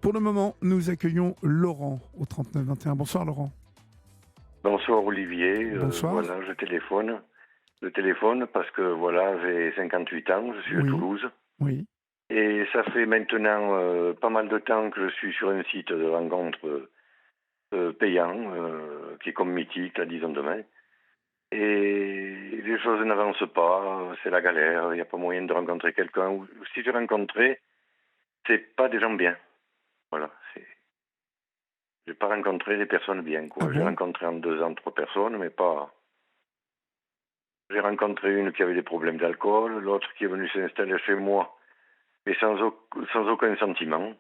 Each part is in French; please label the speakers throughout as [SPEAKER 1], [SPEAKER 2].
[SPEAKER 1] Pour le moment, nous accueillons Laurent au 39 21. Bonsoir Laurent.
[SPEAKER 2] Bonsoir Olivier,
[SPEAKER 1] Bonsoir.
[SPEAKER 2] voilà, je téléphone. Je téléphone parce que voilà, j'ai 58 ans, je suis de
[SPEAKER 1] Oui,
[SPEAKER 2] Toulouse.
[SPEAKER 1] oui,
[SPEAKER 2] Et ça fait maintenant pas mal de temps que je suis sur un site de rencontre payant, qui est comme Mythique, là, disons demain. Et les choses n'avancent pas, c'est la galère, il n'y a pas moyen de rencontrer quelqu'un. Ou si j'ai rencontré, c'est pas des gens bien. Voilà, j'ai pas rencontré des personnes bien,
[SPEAKER 1] ah
[SPEAKER 2] quoi. J'ai
[SPEAKER 1] bon?
[SPEAKER 2] rencontré en 2 ans 3 personnes, mais pas. J'ai rencontré une qui avait des problèmes d'alcool, l'autre qui est venue s'installer chez moi, mais sans aucun sentiment.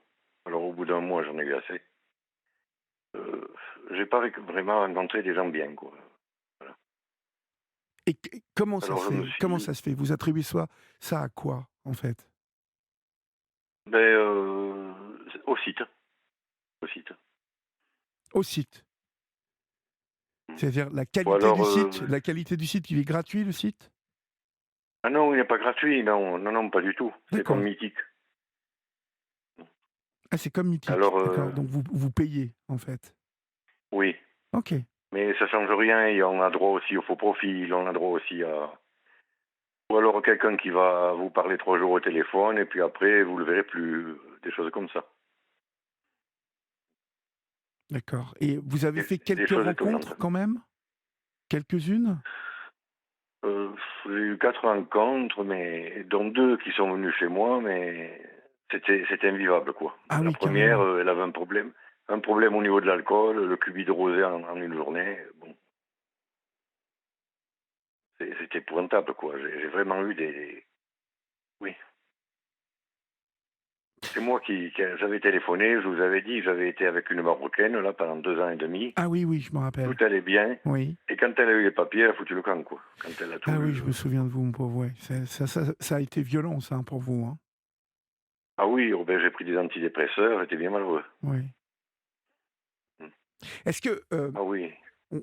[SPEAKER 2] Alors au bout d'un mois, j'en ai eu assez. Euh, j'ai pas vraiment rencontré des gens bien, quoi. Voilà.
[SPEAKER 1] Et comment ça
[SPEAKER 2] Alors
[SPEAKER 1] se
[SPEAKER 2] je me
[SPEAKER 1] fait? Comment
[SPEAKER 2] suis,
[SPEAKER 1] ça se fait? Vous attribuez ça à quoi, en fait?
[SPEAKER 2] ben, au site, au site.
[SPEAKER 1] Au site. C'est-à-dire
[SPEAKER 2] Ou alors,
[SPEAKER 1] la qualité du site, il est gratuit, le site?
[SPEAKER 2] ah non, il n'est pas gratuit, non, non, non, pas du tout. C'est comme
[SPEAKER 1] D'accord.
[SPEAKER 2] Mythique.
[SPEAKER 1] Ah, c'est comme Mythique,
[SPEAKER 2] Alors,
[SPEAKER 1] d'accord. Donc vous payez, en fait.
[SPEAKER 2] oui,
[SPEAKER 1] Ok,
[SPEAKER 2] mais ça change rien et on a droit aussi au faux profil, on a droit aussi à. Ou alors quelqu'un qui va vous parler 3 jours au téléphone et puis après vous le verrez plus, des choses comme ça.
[SPEAKER 1] d'accord. Et vous avez fait
[SPEAKER 2] Des
[SPEAKER 1] quelques
[SPEAKER 2] choses étonnantes.
[SPEAKER 1] rencontres quand même? Quelques-unes?
[SPEAKER 2] Euh, j'ai eu 4 rencontres, mais dont 2 qui sont venus chez moi, mais c'était invivable quoi.
[SPEAKER 1] Ah
[SPEAKER 2] La
[SPEAKER 1] oui,
[SPEAKER 2] première,
[SPEAKER 1] carrément.
[SPEAKER 2] elle avait un problème au niveau de l'alcool, le cubi de rosé en une journée. Bon, c'était épouvantable quoi. J'ai vraiment eu oui. C'est moi qui j'avais téléphoné, je vous avais dit que j'avais été avec une Marocaine là pendant 2 ans et demi.
[SPEAKER 1] Ah oui, oui, je me
[SPEAKER 2] Tout
[SPEAKER 1] rappelle.
[SPEAKER 2] allait bien.
[SPEAKER 1] Oui.
[SPEAKER 2] Et quand elle a eu les papiers, elle a foutu le camp, quoi. Quand elle a tout
[SPEAKER 1] Ah oui,
[SPEAKER 2] eu.
[SPEAKER 1] je me souviens de vous, mon pauvre, ouais. Ça a été violent, ça, hein, pour vous, hein?
[SPEAKER 2] Ah oui, oh ben, j'ai pris des antidépresseurs, j'étais bien malheureux.
[SPEAKER 1] Oui.
[SPEAKER 2] Mm.
[SPEAKER 1] Est-ce que,
[SPEAKER 2] Ah oui.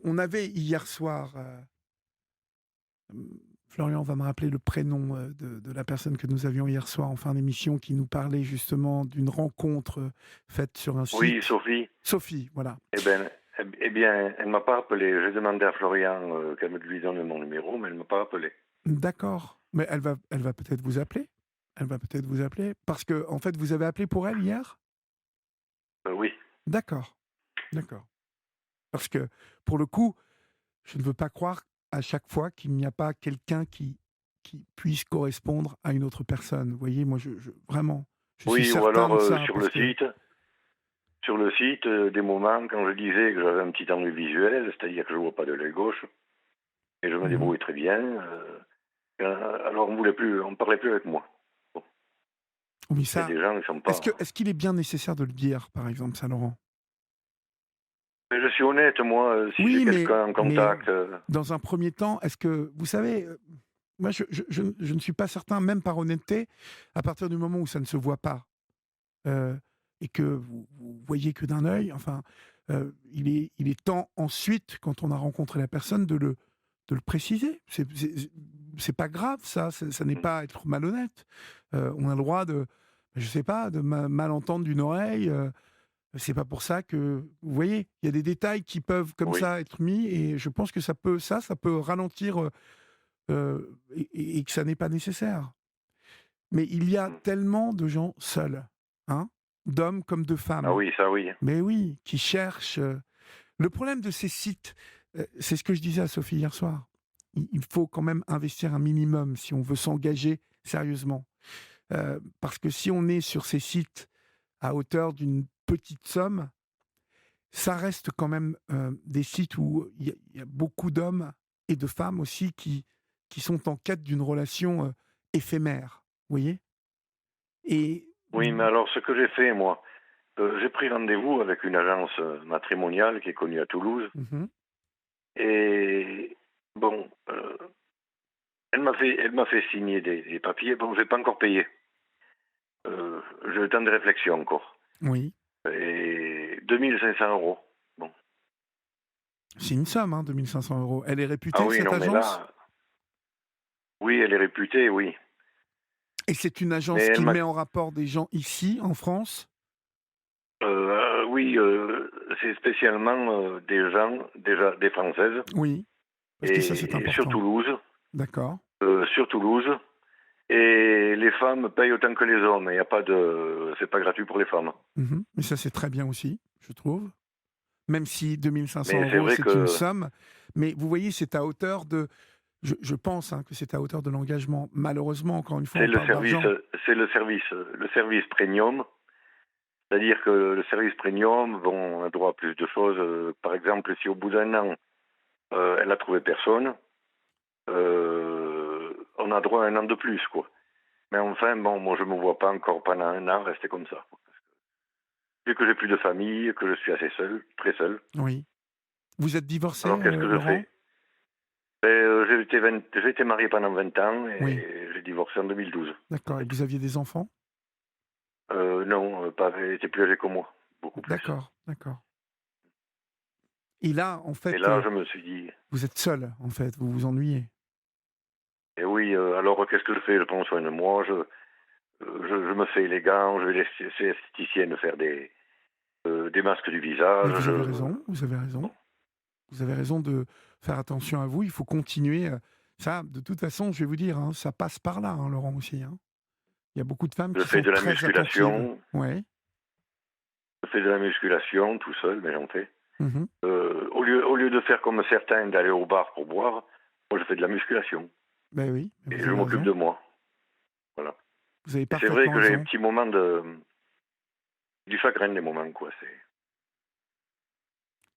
[SPEAKER 1] on avait hier soir, Florian va me rappeler le prénom, de la personne que nous avions hier soir en fin d'émission qui nous parlait justement d'une rencontre, faite sur un
[SPEAKER 2] Oui,
[SPEAKER 1] site.
[SPEAKER 2] Sophie,
[SPEAKER 1] Sophie, voilà.
[SPEAKER 2] eh bien, elle m'a pas appelé. J'ai demandé à Florian qu'elle me lui donne mon numéro, mais elle m'a pas appelé.
[SPEAKER 1] D'accord, mais elle va peut-être vous appeler? Elle va peut-être vous appeler? Parce que en fait, vous avez appelé pour elle hier?
[SPEAKER 2] Oui.
[SPEAKER 1] D'accord, d'accord. Parce que, pour le coup, je ne veux pas croire à chaque fois qu'il n'y a pas quelqu'un qui puisse correspondre à une autre personne. Vous voyez, moi, vraiment, je suis
[SPEAKER 2] Oui, ou
[SPEAKER 1] certain
[SPEAKER 2] alors
[SPEAKER 1] de ça parce que.
[SPEAKER 2] sur le site, des moments quand je disais que j'avais un petit ennui visuel, c'est-à-dire que je vois pas de l'œil gauche, et je me
[SPEAKER 1] Mhm.
[SPEAKER 2] débrouille très bien. Alors on parlait plus avec moi. Bon,
[SPEAKER 1] Oui,
[SPEAKER 2] il y a
[SPEAKER 1] ça.
[SPEAKER 2] des gens qui sont
[SPEAKER 1] Est-ce
[SPEAKER 2] pas.
[SPEAKER 1] que est-ce qu'il est bien nécessaire de le dire, par exemple, ça, Laurent?
[SPEAKER 2] Mais je suis honnête, moi, si j'ai
[SPEAKER 1] Oui,
[SPEAKER 2] quelqu'un en
[SPEAKER 1] mais
[SPEAKER 2] contact.
[SPEAKER 1] dans un premier temps, est-ce que vous savez, moi, je ne suis pas certain, même par honnêteté, à partir du moment où ça ne se voit pas. Et que vous voyez que d'un œil, enfin, il est temps ensuite, quand on a rencontré la personne, de le préciser. C'est pas grave ça n'est pas être malhonnête. On a le droit de, je sais pas, de mal entendre d'une oreille, c'est pas pour ça que vous voyez? Il y a des détails qui peuvent comme
[SPEAKER 2] Oui.
[SPEAKER 1] ça être mis et je pense que ça peut ralentir, et que ça n'est pas nécessaire. Mais il y a
[SPEAKER 2] Mm.
[SPEAKER 1] tellement de gens seuls, hein, d'hommes comme de
[SPEAKER 2] Ah
[SPEAKER 1] femmes.
[SPEAKER 2] oui, ça oui.
[SPEAKER 1] Mais oui, qui cherchent. Le problème de ces sites, c'est ce que je disais à Sophie hier soir. Il faut quand même investir un minimum si on veut s'engager sérieusement. Parce que si on est sur ces sites à hauteur d'une petite somme, ça reste quand même des sites où il y a beaucoup d'hommes et de femmes aussi qui sont en quête d'une relation éphémère. Vous voyez? Et
[SPEAKER 2] Oui, mais alors ce que j'ai fait, moi, j'ai pris rendez-vous avec une agence matrimoniale qui est connue à Toulouse.
[SPEAKER 1] mhm,
[SPEAKER 2] Et bon, elle m'a fait signer des papiers. Bon, je n'ai pas encore payé. J'ai le temps de réflexion encore.
[SPEAKER 1] oui,
[SPEAKER 2] Et 2 500 euros. Bon.
[SPEAKER 1] c'est une somme, hein, 2 500 euros. Elle est
[SPEAKER 2] Ah
[SPEAKER 1] réputée,
[SPEAKER 2] oui,
[SPEAKER 1] cette
[SPEAKER 2] non, mais
[SPEAKER 1] agence?
[SPEAKER 2] là, oui, elle est réputée, oui.
[SPEAKER 1] Et c'est une
[SPEAKER 2] Mais
[SPEAKER 1] agence
[SPEAKER 2] elle
[SPEAKER 1] qui
[SPEAKER 2] m'a.
[SPEAKER 1] met en rapport des gens ici, en France?
[SPEAKER 2] Oui, c'est spécialement, des gens, déjà des Françaises
[SPEAKER 1] Oui, parce que ça, c'est
[SPEAKER 2] et sur
[SPEAKER 1] important.
[SPEAKER 2] Toulouse,
[SPEAKER 1] D'accord.
[SPEAKER 2] sur Toulouse et les femmes payent autant que les hommes. Il y a pas de c'est pas gratuit pour les femmes.
[SPEAKER 1] Mhm. Mais ça, c'est très bien aussi, je trouve. Même si 2 500
[SPEAKER 2] Mais c'est
[SPEAKER 1] euros,
[SPEAKER 2] vrai
[SPEAKER 1] c'est une
[SPEAKER 2] que
[SPEAKER 1] somme. Mais vous voyez, c'est à hauteur de... Je pense que c'est à hauteur de l'engagement. Malheureusement, encore une fois,
[SPEAKER 2] c'est
[SPEAKER 1] on
[SPEAKER 2] le
[SPEAKER 1] parle
[SPEAKER 2] service,
[SPEAKER 1] d'argent.
[SPEAKER 2] le service premium. C'est-à-dire que le service premium, bon, on a droit à plus de choses. Par exemple, si au bout d'un an, elle a trouvé personne, on a droit à un an de plus, quoi. Mais enfin, bon, moi, je me vois pas encore pendant un an rester comme ça. Vu que j'ai plus de famille, que je suis assez seul, très seul.
[SPEAKER 1] Oui. Vous êtes divorcé,
[SPEAKER 2] Alors, qu'est-ce que je
[SPEAKER 1] Laurent?
[SPEAKER 2] fais? Ben, j'ai été marié pendant 20 ans
[SPEAKER 1] Oui,
[SPEAKER 2] et j'ai divorcé en 2012.
[SPEAKER 1] d'accord. Et
[SPEAKER 2] C'est tout.
[SPEAKER 1] vous aviez des enfants?
[SPEAKER 2] Non, pas, elle était plus âgé que moi, beaucoup plus.
[SPEAKER 1] D'accord, d'accord. Et là, en
[SPEAKER 2] Et
[SPEAKER 1] fait,
[SPEAKER 2] là, je me suis dit,
[SPEAKER 1] vous êtes seul, en fait, vous vous ennuyez.
[SPEAKER 2] eh oui, alors qu'est-ce que je fais? Je prends soin de moi, je me fais élégant, je vais laisser l'esthéticienne faire des masques du
[SPEAKER 1] Mais
[SPEAKER 2] visage.
[SPEAKER 1] vous avez raison, vous avez raison.
[SPEAKER 2] Bon,
[SPEAKER 1] Vous avez raison de faire attention à vous. Il faut continuer. Ça, de toute façon, je vais vous dire, ça passe par là, Laurent aussi. Il y a beaucoup de femmes
[SPEAKER 2] je
[SPEAKER 1] qui
[SPEAKER 2] fais
[SPEAKER 1] sont
[SPEAKER 2] de la
[SPEAKER 1] très attentives.
[SPEAKER 2] musculation,
[SPEAKER 1] Ouais.
[SPEAKER 2] je fais de la musculation tout seul, mais j'en fais.
[SPEAKER 1] Mhm.
[SPEAKER 2] Au lieu de faire comme certains, d'aller au bar pour boire, moi je fais de la musculation
[SPEAKER 1] Ben oui,
[SPEAKER 2] et
[SPEAKER 1] vous
[SPEAKER 2] je
[SPEAKER 1] avez
[SPEAKER 2] m'occupe
[SPEAKER 1] raison.
[SPEAKER 2] de moi. Voilà.
[SPEAKER 1] Vous avez
[SPEAKER 2] Et c'est vrai
[SPEAKER 1] parfaitement
[SPEAKER 2] que j'ai un
[SPEAKER 1] raison.
[SPEAKER 2] petit moment du chagrin des moments, quoi.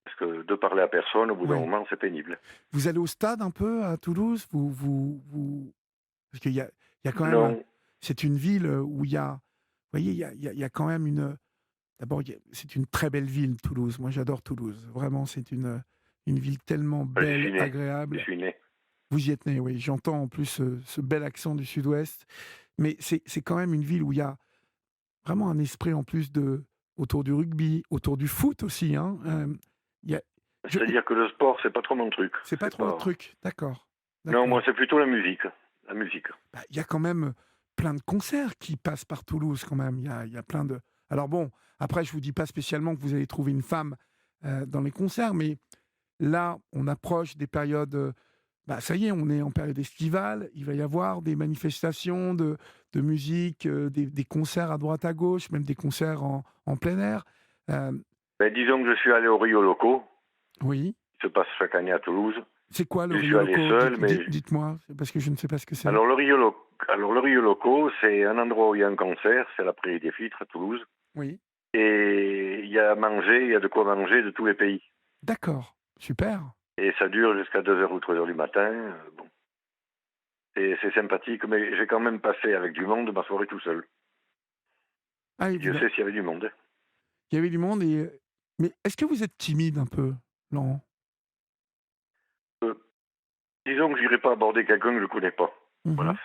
[SPEAKER 2] Parce que de parler à personne, au bout d'un
[SPEAKER 1] Ouais.
[SPEAKER 2] moment, c'est pénible.
[SPEAKER 1] Vous allez au stade un peu à Toulouse, parce qu'il y a quand même,
[SPEAKER 2] Non,
[SPEAKER 1] c'est une ville où il y a, vous voyez, il y a quand même une. D'abord, c'est une très belle ville, Toulouse. Moi, j'adore Toulouse. Vraiment, c'est une ville tellement
[SPEAKER 2] enfin, j'y
[SPEAKER 1] belle,
[SPEAKER 2] suis né. J'y
[SPEAKER 1] agréable.
[SPEAKER 2] suis né.
[SPEAKER 1] Vous y êtes né, oui. J'entends en plus ce bel accent du sud-ouest. Mais c'est quand même une ville où il y a vraiment un esprit en plus autour du rugby, autour du foot aussi. Il y a, je,
[SPEAKER 2] C'est-à-dire que le sport, c'est pas trop mon truc.
[SPEAKER 1] c'est pas
[SPEAKER 2] C'est
[SPEAKER 1] trop votre
[SPEAKER 2] pas.
[SPEAKER 1] truc. D'accord.
[SPEAKER 2] Non, moi,
[SPEAKER 1] D'accord.
[SPEAKER 2] c'est plutôt la musique. La musique.
[SPEAKER 1] Bah, il y a quand même plein de concerts qui passent par Toulouse quand même. Il y a plein de... Alors bon, après, je vous dis pas spécialement que vous allez trouver une femme dans les concerts, mais là, on approche des périodes... bah, ça y est, on est en période estivale. Il va y avoir des manifestations de musique, des concerts à droite à gauche, même des concerts en plein air. Euh,
[SPEAKER 2] Ben, disons que je suis allé au Rio Loco,
[SPEAKER 1] oui.
[SPEAKER 2] qui se passe chaque année à Toulouse.
[SPEAKER 1] C'est quoi le
[SPEAKER 2] Je suis
[SPEAKER 1] Rio
[SPEAKER 2] allé
[SPEAKER 1] Loco?
[SPEAKER 2] seul, mais
[SPEAKER 1] Dites-moi, parce que je ne sais pas ce que c'est.
[SPEAKER 2] alors le Rio Loco, c'est un endroit où il y a un concert, c'est la Prairie des Filtres à Toulouse.
[SPEAKER 1] Oui.
[SPEAKER 2] Et il y a à manger, il y a de quoi manger de tous les pays.
[SPEAKER 1] D'accord. Super.
[SPEAKER 2] Et ça dure jusqu'à 2 heures ou 3 heures du matin. Bon, c'est sympathique, mais j'ai quand même passé avec du monde ma soirée tout seul.
[SPEAKER 1] Ah, et
[SPEAKER 2] Dieu sait s'il y avait du monde.
[SPEAKER 1] il y avait du monde et mais est-ce que vous êtes timide un peu, Laurent?
[SPEAKER 2] Euh, Disons que je n'irai pas aborder quelqu'un que je ne connais pas. Voilà.
[SPEAKER 1] Mmh.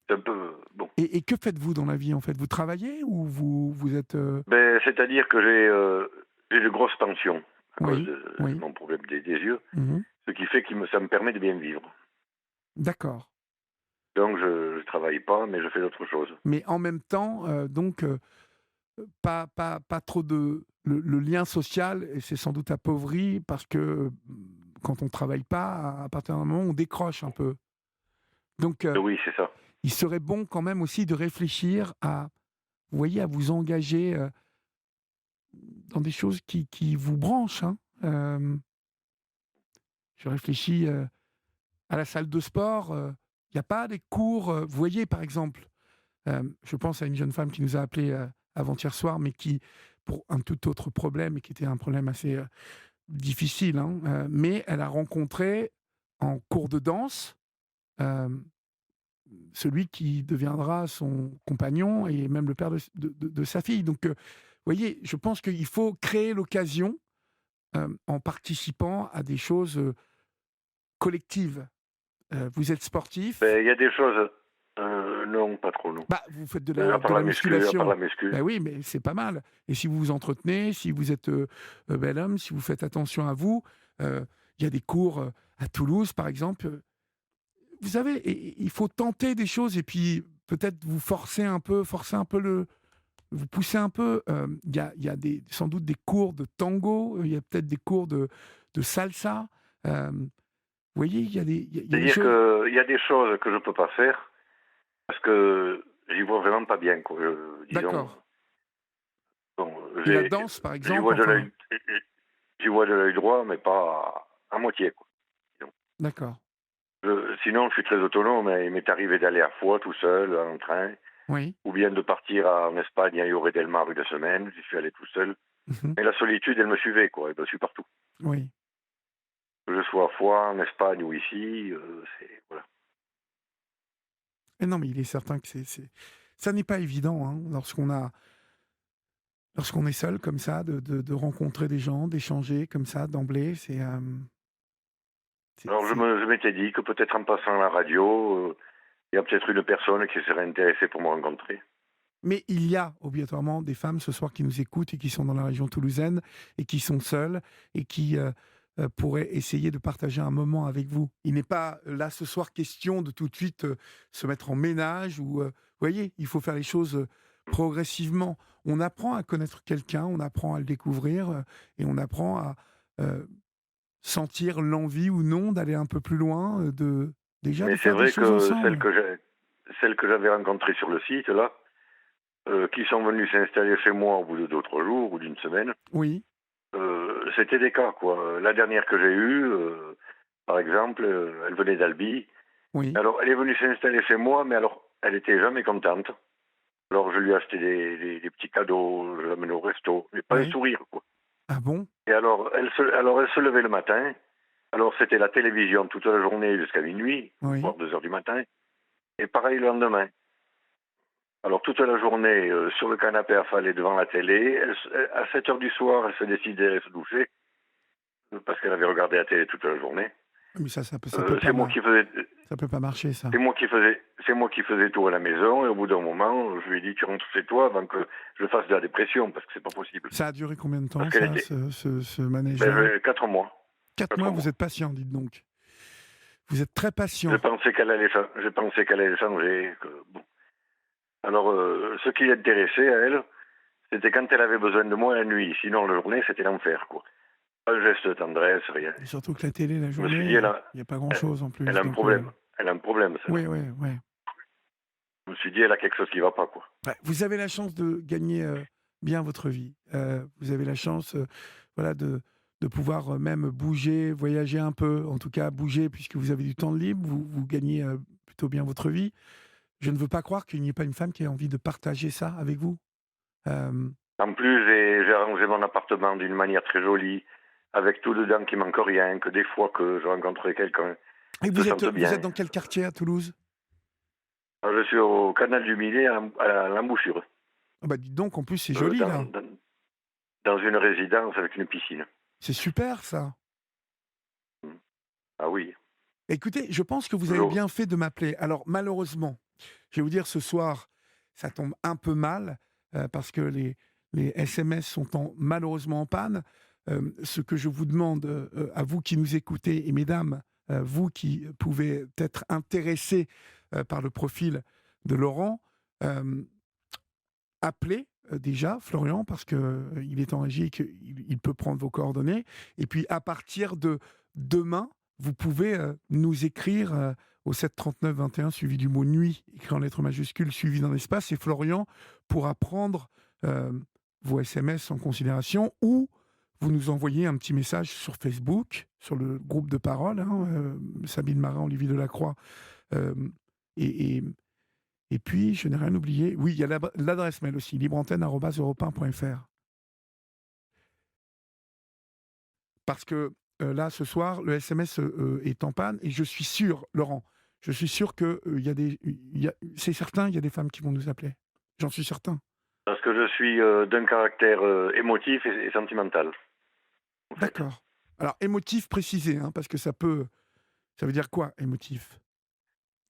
[SPEAKER 2] C'est un peu... Bon.
[SPEAKER 1] Et que faites-vous dans la vie, en fait? Vous travaillez ou vous êtes,
[SPEAKER 2] Ben, c'est-à-dire que j'ai de grosses pensions à cause
[SPEAKER 1] oui,
[SPEAKER 2] de
[SPEAKER 1] oui.
[SPEAKER 2] mon problème des yeux,
[SPEAKER 1] Mmh.
[SPEAKER 2] ce qui fait que ça me permet de bien vivre.
[SPEAKER 1] D'accord.
[SPEAKER 2] Donc je ne travaille pas, mais je fais d'autres choses.
[SPEAKER 1] Mais en même temps, donc pas trop de le lien social et c'est sans doute appauvri parce que, quand on travaille pas, à partir d'un moment, on décroche un peu. Donc
[SPEAKER 2] Oui, c'est ça.
[SPEAKER 1] il serait bon quand même aussi de réfléchir à, vous voyez, à vous engager, dans des choses qui vous branchent, hein. Je réfléchis, à la salle de sport, il y a pas des cours, vous voyez, par exemple, je pense à une jeune femme qui nous a appelés, avant-hier soir, mais qui, pour un tout autre problème et qui était un problème assez, difficile, mais elle a rencontré en cours de danse, hem, celui qui deviendra son compagnon et même le père de sa fille. Donc, vous voyez, je pense qu'il faut créer l'occasion, en participant à des choses, collectives. Vous êtes sportif,
[SPEAKER 2] Ben, il y a des choses... non, pas trop, non.
[SPEAKER 1] bah, vous faites de
[SPEAKER 2] À
[SPEAKER 1] la
[SPEAKER 2] part
[SPEAKER 1] de
[SPEAKER 2] la
[SPEAKER 1] la
[SPEAKER 2] muscu, à part
[SPEAKER 1] musculation.
[SPEAKER 2] la muscu.
[SPEAKER 1] Ben oui, mais c'est pas mal et si vous vous entretenez, si vous êtes, bel homme, si vous faites attention à vous, il y a des cours, à Toulouse, par exemple, vous savez, il faut tenter des choses et puis peut-être vous forcer un peu vous poussez un peu. Il y a sans doute des cours de tango, il y a peut-être des cours de salsa. Vous voyez, il y a des
[SPEAKER 2] C'est-à-dire
[SPEAKER 1] choses.
[SPEAKER 2] qu'il y a des choses que je peux pas faire parce que j'y vois vraiment pas bien, quoi. Disons,
[SPEAKER 1] D'accord.
[SPEAKER 2] bon,
[SPEAKER 1] Et la danse, par
[SPEAKER 2] j'y
[SPEAKER 1] exemple,
[SPEAKER 2] vois de
[SPEAKER 1] enfin,
[SPEAKER 2] l'œil, j'y vois de l'œil droit, mais pas à moitié, quoi. Disons.
[SPEAKER 1] d'accord.
[SPEAKER 2] Sinon, je suis très autonome, hein. Il m'est arrivé d'aller à Foix tout seul en train,
[SPEAKER 1] Oui.
[SPEAKER 2] ou bien de partir en Espagne à Lloret del Mar une semaine. J'y suis allé tout seul.
[SPEAKER 1] Mhm.
[SPEAKER 2] Mais la solitude, elle me suivait, quoi. Elle me suit partout.
[SPEAKER 1] Oui.
[SPEAKER 2] Que je sois à Foix, en Espagne ou ici, voilà.
[SPEAKER 1] Et non, mais il est certain que ça n'est pas évident, hein, lorsqu'on est seul comme ça, de rencontrer des gens, d'échanger comme ça d'emblée.
[SPEAKER 2] Alors,
[SPEAKER 1] C'est-
[SPEAKER 2] je m'étais dit que peut-être en passant à la radio, il y a peut-être une personne qui serait intéressée pour me rencontrer.
[SPEAKER 1] Mais il y a obligatoirement des femmes ce soir qui nous écoutent et qui sont dans la région toulousaine et qui sont seules et qui pourraient essayer de partager un moment avec vous. Il n'est pas là ce soir question de tout de suite se mettre en ménage ou, vous voyez, il faut faire les choses progressivement. On apprend à connaître quelqu'un, on apprend à le découvrir et on apprend à euh, sentir l'envie ou non d'aller un peu plus loin, déjà de
[SPEAKER 2] Mais c'est
[SPEAKER 1] faire des
[SPEAKER 2] vrai
[SPEAKER 1] choses
[SPEAKER 2] que
[SPEAKER 1] ensemble.
[SPEAKER 2] celles que j'avais rencontrées sur le site, là, qui sont venues s'installer chez moi au bout de 2 ou 3 jours ou d'une semaine,
[SPEAKER 1] Oui,
[SPEAKER 2] c'était des cas, quoi. La dernière que j'ai eue, par exemple, elle venait d'Albi.
[SPEAKER 1] oui,
[SPEAKER 2] Alors, elle est venue s'installer chez moi, mais alors, elle était jamais contente. Alors, je lui ai acheté des petits cadeaux, je l'amenais au resto, mais pas un
[SPEAKER 1] oui.
[SPEAKER 2] sourire, quoi.
[SPEAKER 1] Ah bon?
[SPEAKER 2] Et alors, elle se levait le matin. Alors, c'était la télévision toute la journée jusqu'à minuit,
[SPEAKER 1] Oui.
[SPEAKER 2] voire 2 heures du matin. Et pareil le lendemain. Alors, toute la journée, sur le canapé affalé devant la télé. À 7 heures du soir, elle se décidait à se doucher, parce qu'elle avait regardé la télé toute la journée.
[SPEAKER 1] Mais ça peut pas
[SPEAKER 2] C'est moi qui faisais,
[SPEAKER 1] ça peut pas marcher ça.
[SPEAKER 2] c'est moi qui faisais tout à la maison. Et au bout d'un moment, je lui ai dit, tu rentres chez toi avant que je fasse de la dépression, parce que c'est pas possible.
[SPEAKER 1] Ça a duré combien de
[SPEAKER 2] Parce
[SPEAKER 1] temps
[SPEAKER 2] qu'elle
[SPEAKER 1] ça,
[SPEAKER 2] était,
[SPEAKER 1] ce manège-là?
[SPEAKER 2] 4 mois.
[SPEAKER 1] 4
[SPEAKER 2] 4
[SPEAKER 1] mois, vous
[SPEAKER 2] mois.
[SPEAKER 1] êtes patient, dites donc. Vous êtes très
[SPEAKER 2] Je
[SPEAKER 1] patient.
[SPEAKER 2] pensais qu'elle allait, je pensais qu'elle allait changer. Bon. Alors, ce qui l'intéressait à elle, c'était quand elle avait besoin de moi la nuit. Sinon, la journée, c'était l'enfer, quoi. Pas un geste de tendresse, rien.
[SPEAKER 1] Et surtout que la télé, la
[SPEAKER 2] Je me suis dit,
[SPEAKER 1] journée, il y a pas grand-chose en
[SPEAKER 2] elle
[SPEAKER 1] plus.
[SPEAKER 2] a un
[SPEAKER 1] Donc,
[SPEAKER 2] problème. Elle a un problème, celle-là.
[SPEAKER 1] oui, oui, oui.
[SPEAKER 2] Je me suis dit, elle a quelque chose qui va pas, quoi.
[SPEAKER 1] Ouais, vous avez la chance de gagner bien votre vie. Vous avez la chance, voilà, de pouvoir même bouger, voyager un peu. En tout cas, bouger puisque vous avez du temps de libre. Vous gagnez plutôt bien votre vie. Je ne veux pas croire qu'il n'y ait pas une femme qui ait envie de partager ça avec vous. Euh,
[SPEAKER 2] En plus, j'ai arrangé mon appartement d'une manière très jolie, avec tout dedans qui manque rien, que des fois que je rencontrerai quelqu'un,
[SPEAKER 1] Et
[SPEAKER 2] je me sente
[SPEAKER 1] vous êtes
[SPEAKER 2] bien.
[SPEAKER 1] dans quel quartier à Toulouse?
[SPEAKER 2] Alors, je suis au canal du Millet, à l'embouchure,
[SPEAKER 1] Ah bah dites donc, en plus c'est joli
[SPEAKER 2] dans,
[SPEAKER 1] là.
[SPEAKER 2] dans une résidence avec une piscine.
[SPEAKER 1] C'est super ça.
[SPEAKER 2] Ah oui,
[SPEAKER 1] Écoutez, je pense que vous avez
[SPEAKER 2] toujours.
[SPEAKER 1] bien fait de m'appeler. Alors malheureusement, je vais vous dire ce soir, ça tombe un peu mal parce que les SMS sont malheureusement en panne. Ce que je vous demande à vous qui nous écoutez et mesdames, vous qui pouvez être intéressés par le profil de Laurent, euh, appelez déjà Florian parce que il est en régie et qu'il peut prendre vos coordonnées. Et puis à partir de demain, vous pouvez nous écrire au 7 39 21 suivi du mot nuit, écrit en lettres majuscules, suivi d'un espace. Et Florian pourra prendre vos SMS en considération ou vous nous envoyez un petit message sur Facebook, sur le groupe de parole, hein, Sabine Marin, Olivier Delacroix, euh, et, et puis, je n'ai rien oublié. Oui, il y a l'adresse mail aussi, libreantenne@europe1.fr. Parce que là, ce soir, le SMS est en panne et je suis sûr, Laurent, je suis sûr que c'est certain, il y a des femmes qui vont nous appeler. J'en suis certain.
[SPEAKER 2] Parce que je suis d'un caractère émotif et sentimental, en fait.
[SPEAKER 1] D'accord. Alors, émotif précisé, hein, parce que ça veut dire quoi, émotif?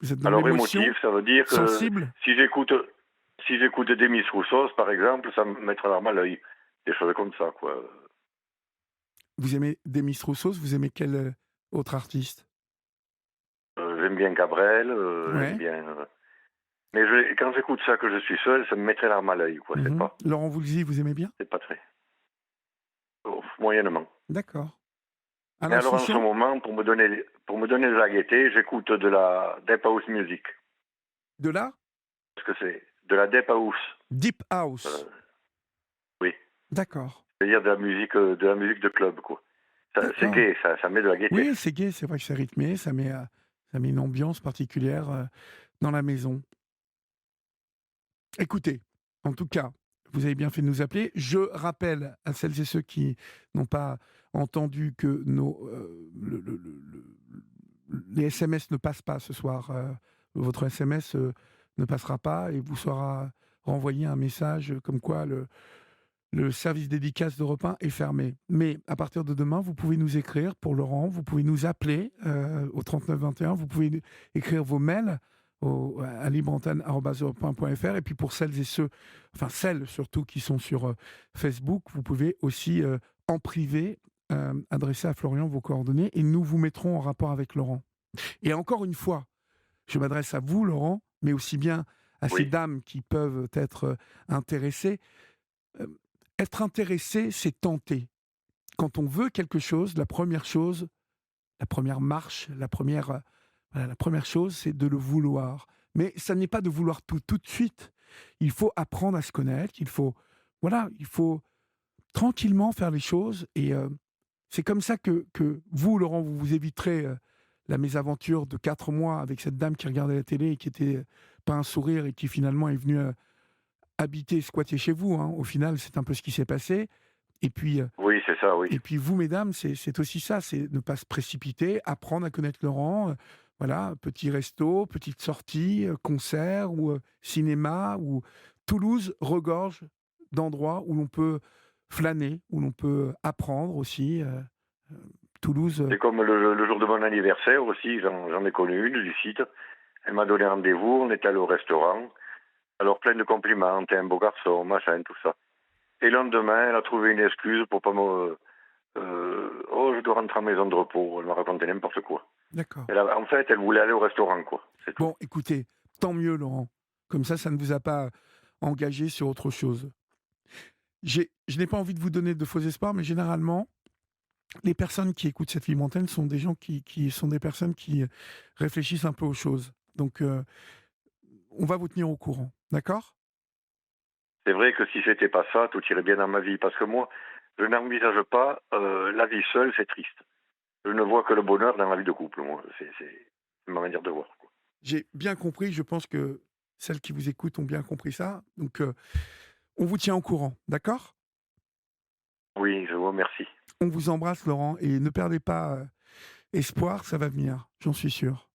[SPEAKER 1] Vous êtes dans
[SPEAKER 2] Alors
[SPEAKER 1] l'émotion,
[SPEAKER 2] émotif, ça veut dire que
[SPEAKER 1] sensible.
[SPEAKER 2] si j'écoute Demis Roussos, par exemple, ça me mettra l'arme à l'œil. Des choses comme ça, quoi.
[SPEAKER 1] Vous aimez Demis Roussos, vous aimez quel autre artiste?
[SPEAKER 2] J'aime bien Cabrel, j'aime
[SPEAKER 1] Ouais.
[SPEAKER 2] bien. Mais quand j'écoute ça, que je suis seul, ça me mettrait l'arme à l'œil, quoi.
[SPEAKER 1] Mhm. Laurent Voulzy, vous aimez bien?
[SPEAKER 2] C'est pas très. Moyennement.
[SPEAKER 1] D'accord.
[SPEAKER 2] Et
[SPEAKER 1] Alain
[SPEAKER 2] alors, en ce
[SPEAKER 1] Souchon?
[SPEAKER 2] moment, pour me donner de la gaieté, j'écoute de la Deep House Music.
[SPEAKER 1] De là?
[SPEAKER 2] Parce que c'est de la Deep House.
[SPEAKER 1] Deep
[SPEAKER 2] Euh,
[SPEAKER 1] House.
[SPEAKER 2] oui.
[SPEAKER 1] D'accord.
[SPEAKER 2] C'est-à-dire de la musique de club, quoi. C'est
[SPEAKER 1] D'accord.
[SPEAKER 2] gai, ça met de la gaieté.
[SPEAKER 1] Oui, c'est gai, c'est vrai que c'est rythmé, ça met une ambiance particulière dans la maison. Écoutez, en tout cas, vous avez bien fait de nous appeler. Je rappelle à celles et ceux qui n'ont pas entendu que les SMS ne passent pas ce soir. Votre SMS ne passera pas et vous sera renvoyé un message comme quoi le service dédicace d'Europe 1 est fermé. Mais à partir de demain, vous pouvez nous écrire pour Laurent, vous pouvez nous appeler au 3921, vous pouvez écrire vos mails à libreantenne@europe1.fr. Et puis pour celles et ceux, enfin celles surtout qui sont sur Facebook, vous pouvez aussi en privé adresser à Florian vos coordonnées et nous vous mettrons en rapport avec Laurent. Et encore une fois, je m'adresse à vous, Laurent, mais aussi bien à ces
[SPEAKER 2] Oui.
[SPEAKER 1] dames qui peuvent être intéressées. Euh, Être intéressé, c'est tenter. Quand on veut quelque chose, la première chose, la première marche, voilà, la première chose, c'est de le vouloir. Mais ça n'est pas de vouloir tout de suite. Il faut apprendre à se connaître. Il faut tranquillement faire les choses. Et c'est comme ça que vous, Laurent, vous vous éviterez la mésaventure de 4 mois avec cette dame qui regardait la télé et qui était pas un sourire et qui finalement est venue habiter, squatter chez vous. Hein. Au final, c'est un peu ce qui s'est passé. Et puis,
[SPEAKER 2] Oui, c'est ça, oui.
[SPEAKER 1] et puis vous, mesdames, c'est aussi ça, c'est ne pas se précipiter, apprendre à connaître Laurent. Voilà, petit resto, petite sortie, concert ou cinéma. Ou Toulouse regorge d'endroits où l'on peut flâner, où l'on peut apprendre aussi. Toulouse.
[SPEAKER 2] C'est comme le jour de mon anniversaire aussi, j'en ai connu une du site. Elle m'a donné rendez-vous, on est allé au restaurant. Alors plein de compliments, t'es un beau garçon, machin, tout ça. Et le lendemain, elle a trouvé une excuse pour pas me... oh, je dois rentrer en maison de repos. Elle m'a raconté n'importe quoi.
[SPEAKER 1] D'accord.
[SPEAKER 2] En fait, elle voulait aller au restaurant, quoi. C'est tout.
[SPEAKER 1] Bon, écoutez, tant mieux, Laurent. Comme ça ne vous a pas engagé sur autre chose. Je n'ai pas envie de vous donner de faux espoirs, mais généralement, les personnes qui écoutent cette libre antenne sont des gens qui sont des personnes qui réfléchissent un peu aux choses. Donc, on va vous tenir au courant. D'accord?
[SPEAKER 2] C'est vrai que si c'était pas ça, tout irait bien dans ma vie. Parce que moi, je n'envisage pas la vie seule, c'est triste. Je ne vois que le bonheur dans la vie de couple, moi. C'est ma manière de voir, quoi.
[SPEAKER 1] J'ai bien compris. Je pense que celles qui vous écoutent ont bien compris ça. Donc, on vous tient au courant. D'accord?
[SPEAKER 2] Oui, je vous remercie.
[SPEAKER 1] On vous embrasse, Laurent. Et ne perdez pas espoir. Ça va venir. J'en suis sûr.